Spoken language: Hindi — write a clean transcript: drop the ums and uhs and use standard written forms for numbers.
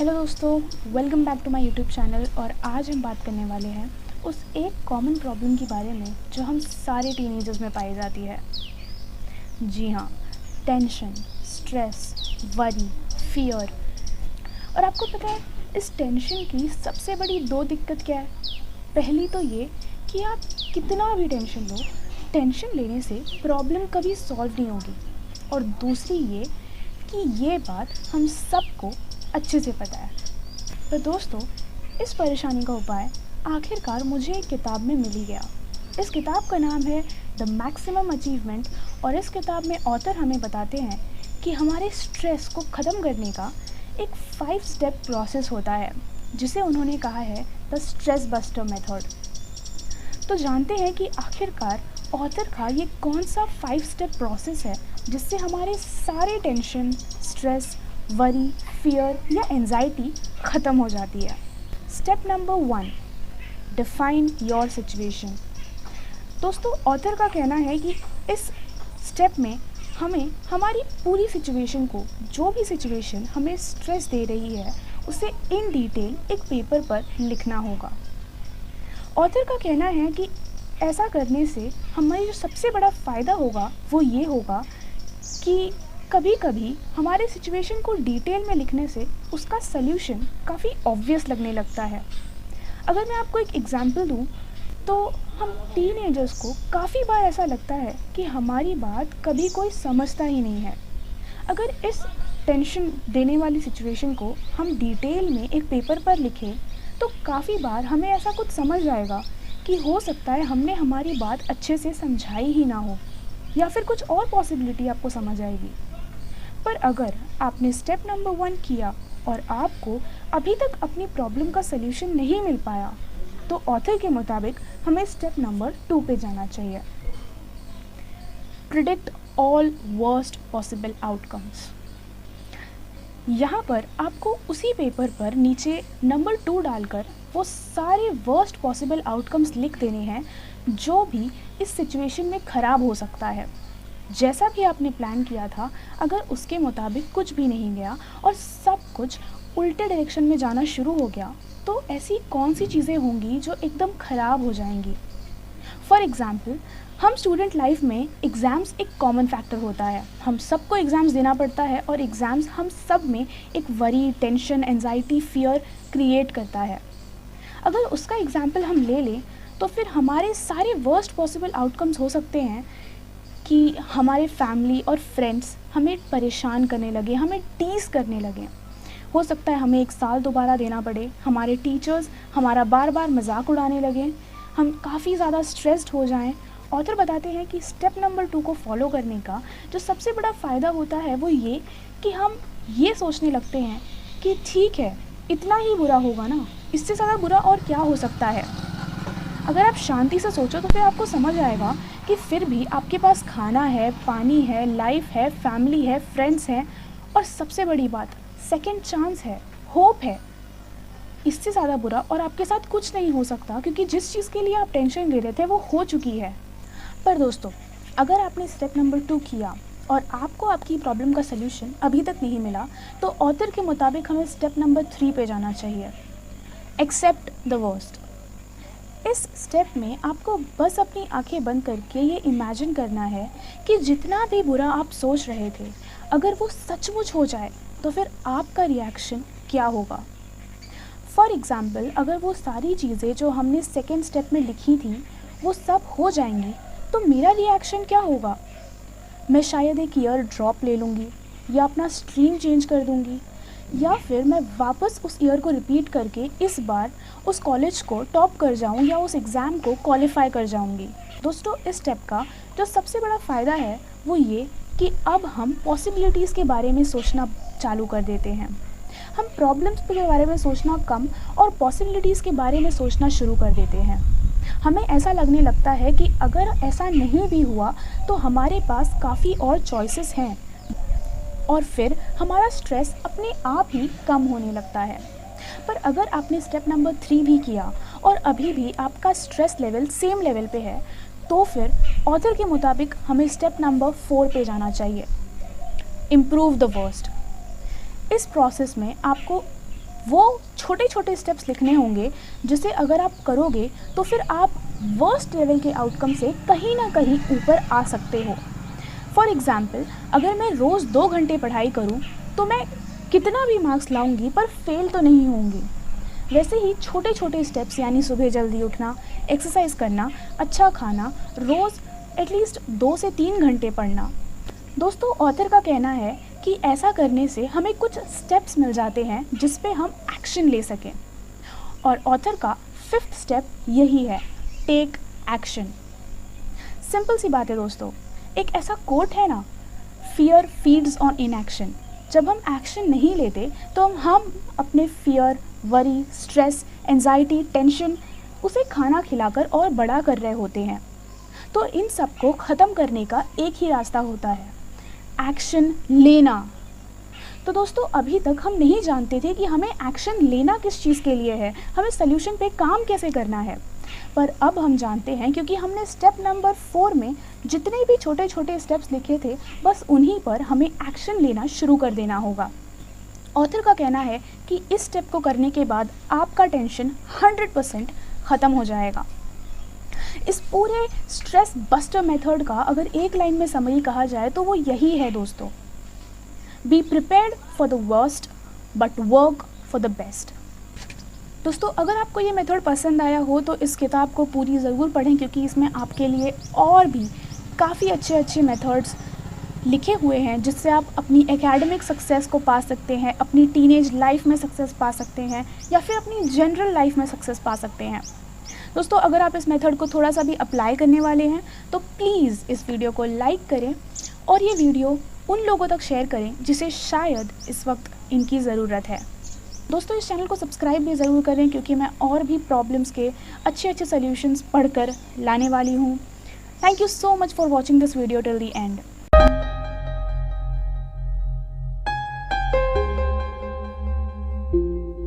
हेलो दोस्तों, welcome back to my YouTube channel. और आज हम बात करने वाले हैं उस एक कॉमन प्रॉब्लम के बारे में जो हम सारे टीनेजर्स में पाई जाती है। जी हाँ, टेंशन, स्ट्रेस, वरी, फियर। और आपको पता है इस टेंशन की सबसे बड़ी दो दिक्कत क्या है? पहली तो ये कि आप कितना भी टेंशन लो, टेंशन लेने से प्रॉब्लम कभी सॉल्व नहीं होगी। और दूसरी ये कि ये बात हम सबको अच्छे से पता है। पर दोस्तों, इस परेशानी का उपाय आखिरकार मुझे एक किताब में मिल ही गया। इस किताब का नाम है द मैक्सिमम अचीवमेंट। और इस किताब में ऑथर हमें बताते हैं कि हमारे स्ट्रेस को ख़त्म करने का एक 5 स्टेप प्रोसेस होता है, जिसे उन्होंने कहा है द स्ट्रेस बस्टर मेथड। तो जानते हैं कि आखिरकार ऑथर का ये कौन सा 5 स्टेप प्रोसेस है जिससे हमारे सारे टेंशन, स्ट्रेस, वरी, फियर या एंजाइटी ख़त्म हो जाती है। Step number 1, define your situation. दोस्तों, ऑथर का कहना है कि इस स्टेप में हमें हमारी पूरी सिचुएशन को, जो भी सिचुएशन हमें स्ट्रेस दे रही है, उसे इन डिटेल एक पेपर पर लिखना होगा। ऑथर का कहना है कि ऐसा करने से हमारी जो सबसे बड़ा फ़ायदा होगा वो ये होगा कि कभी कभी हमारे सिचुएशन को डिटेल में लिखने से उसका सल्यूशन काफ़ी ऑब्वियस लगने लगता है। अगर मैं आपको एक एग्जांपल दूं, तो हम टीनेजर्स को काफ़ी बार ऐसा लगता है कि हमारी बात कभी कोई समझता ही नहीं है। अगर इस टेंशन देने वाली सिचुएशन को हम डिटेल में एक पेपर पर लिखें तो काफ़ी बार हमें ऐसा कुछ समझ आएगा कि हो सकता है हमने हमारी बात अच्छे से समझाई ही ना हो, या फिर कुछ और पॉसिबिलिटी आपको समझ आएगी। पर अगर आपने स्टेप नंबर 1 किया और आपको अभी तक अपनी प्रॉब्लम का सल्यूशन नहीं मिल पाया, तो ऑथर के मुताबिक हमें स्टेप नंबर 2 पे जाना चाहिए। Predict all worst possible outcomes. यहाँ पर आपको उसी पेपर पर नीचे नंबर 2 डालकर वो सारे वर्स्ट पॉसिबल आउटकम्स लिख देने हैं जो भी इस सिचुएशन में ख़राब हो सकता है। जैसा भी आपने प्लान किया था, अगर उसके मुताबिक कुछ भी नहीं गया और सब कुछ उल्टे डायरेक्शन में जाना शुरू हो गया, तो ऐसी कौन सी चीज़ें होंगी जो एकदम ख़राब हो जाएंगी। फॉर एग्ज़ाम्पल, हम स्टूडेंट लाइफ में एग्ज़ाम्स एक कॉमन फैक्टर होता है। हम सबको एग्ज़ाम्स देना पड़ता है और एग्ज़ाम्स हम सब में एक worry, tension, anxiety, fear create करता है। अगर उसका एग्ज़ाम्पल हम ले लें तो फिर हमारे सारे वर्स्ट पॉसिबल आउटकम्स हो सकते हैं कि हमारे फैमिली और फ्रेंड्स हमें परेशान करने लगे, हमें टीज़ करने लगे। हो सकता है हमें एक साल दोबारा देना पड़े, हमारे टीचर्स हमारा बार बार मजाक उड़ाने लगे, हम काफ़ी ज़्यादा स्ट्रेस्ड हो जाएं। ऑथर बताते हैं कि स्टेप नंबर 2 को फॉलो करने का जो सबसे बड़ा फ़ायदा होता है वो ये कि हम ये सोचने लगते हैं कि ठीक है, इतना ही बुरा होगा ना, इससे ज़्यादा बुरा और क्या हो सकता है। अगर आप शांति से सोचो तो फिर आपको समझ आएगा कि फिर भी आपके पास खाना है, पानी है, लाइफ है, फैमिली है, फ्रेंड्स हैं, और सबसे बड़ी बात सेकंड चांस है, होप है। इससे ज़्यादा बुरा और आपके साथ कुछ नहीं हो सकता, क्योंकि जिस चीज़ के लिए आप टेंशन ले रहे थे वो हो चुकी है। पर दोस्तों, अगर आपने स्टेप नंबर 2 किया और आपको आपकी प्रॉब्लम का सल्यूशन अभी तक नहीं मिला, तो ऑथर के मुताबिक हमें स्टेप नंबर 3 पे जाना चाहिए। Accept the worst. इस स्टेप में आपको बस अपनी आंखें बंद करके ये इमेजिन करना है कि जितना भी बुरा आप सोच रहे थे, अगर वो सचमुच हो जाए तो फिर आपका रिएक्शन क्या होगा। फॉर एग्ज़ाम्पल, अगर वो सारी चीज़ें जो हमने सेकेंड स्टेप में लिखी थी वो सब हो जाएंगी, तो मेरा रिएक्शन क्या होगा। मैं शायद एक ईयर ड्रॉप ले लूँगी, या अपना स्ट्रीम चेंज कर दूँगी, या फिर मैं वापस उस ईयर को रिपीट करके इस बार उस कॉलेज को टॉप कर जाऊं या उस एग्ज़ाम को क्वालिफाई कर जाऊंगी। दोस्तों, इस स्टेप का जो सबसे बड़ा फ़ायदा है वो ये कि अब हम पॉसिबिलिटीज़ के बारे में सोचना चालू कर देते हैं। हम प्रॉब्लम्स के बारे में सोचना कम और पॉसिबिलिटीज़ के बारे में सोचना शुरू कर देते हैं। हमें ऐसा लगने लगता है कि अगर ऐसा नहीं भी हुआ तो हमारे पास काफ़ी और चॉइसेस हैं, और फिर हमारा स्ट्रेस अपने आप ही कम होने लगता है। पर अगर आपने स्टेप नंबर 3 भी किया और अभी भी आपका स्ट्रेस लेवल सेम लेवल पे है, तो फिर ऑथर के मुताबिक हमें स्टेप नंबर 4 पे जाना चाहिए। Improve the worst. इस प्रोसेस में आपको वो छोटे छोटे स्टेप्स लिखने होंगे जिसे अगर आप करोगे तो फिर आप वर्स्ट लेवल के आउटकम से कहीं ना कहीं ऊपर आ सकते हो। फॉर एग्ज़ाम्पल, अगर मैं रोज़ 2 घंटे पढ़ाई करूँ तो मैं कितना भी मार्क्स लाऊंगी पर फेल तो नहीं होंगी। वैसे ही छोटे छोटे स्टेप्स यानी सुबह जल्दी उठना, एक्सरसाइज करना, अच्छा खाना, रोज़ एटलीस्ट 2 से 3 घंटे पढ़ना। दोस्तों, ऑथर का कहना है कि ऐसा करने से हमें कुछ स्टेप्स मिल जाते हैं जिस पे हम एक्शन ले सकें। और ऑथर का 5th स्टेप यही है, टेक एक्शन। सिंपल सी बात है दोस्तों, एक ऐसा कोट है ना, फियर फीड्स ऑन इनएक्शन। जब हम एक्शन नहीं लेते तो हम अपने fear, worry, stress, anxiety, tension उसे खाना खिलाकर और बड़ा कर रहे होते हैं। तो इन सब को ख़त्म करने का एक ही रास्ता होता है, एक्शन लेना। तो दोस्तों, अभी तक हम नहीं जानते थे कि हमें एक्शन लेना किस चीज़ के लिए है, हमें सल्यूशन पे काम कैसे करना है। पर अब हम जानते हैं क्योंकि हमने स्टेप नंबर 4 में जितने भी छोटे छोटे स्टेप्स लिखे थे, बस उन्हीं पर हमें एक्शन लेना शुरू कर देना होगा। ऑथर का कहना है कि इस स्टेप को करने के बाद आपका टेंशन 100% ख़त्म हो जाएगा। इस पूरे स्ट्रेस बस्टर मेथड का अगर एक लाइन में समरी कहा जाए तो वो यही है दोस्तों, be prepared for the worst but work for the best. दोस्तों, अगर आपको ये मेथड पसंद आया हो तो इस किताब को पूरी ज़रूर पढ़ें, क्योंकि इसमें आपके लिए और भी काफ़ी अच्छे अच्छे मेथड्स लिखे हुए हैं जिससे आप अपनी एकेडमिक सक्सेस को पा सकते हैं, अपनी टीनेज लाइफ में सक्सेस पा सकते हैं, या फिर अपनी जनरल लाइफ में सक्सेस पा सकते हैं। दोस्तों, अगर आप इस मेथड को थोड़ा सा भी अप्लाई करने वाले हैं तो प्लीज़ इस वीडियो को लाइक करें और ये वीडियो उन लोगों तक शेयर करें जिसे शायद इस वक्त इनकी ज़रूरत है। दोस्तों, इस चैनल को सब्सक्राइब भी ज़रूर करें क्योंकि मैं और भी प्रॉब्लम्स के अच्छे अच्छे सॉल्यूशंस पढ़कर लाने वाली हूँ। Thank you so much for watching this video till the end.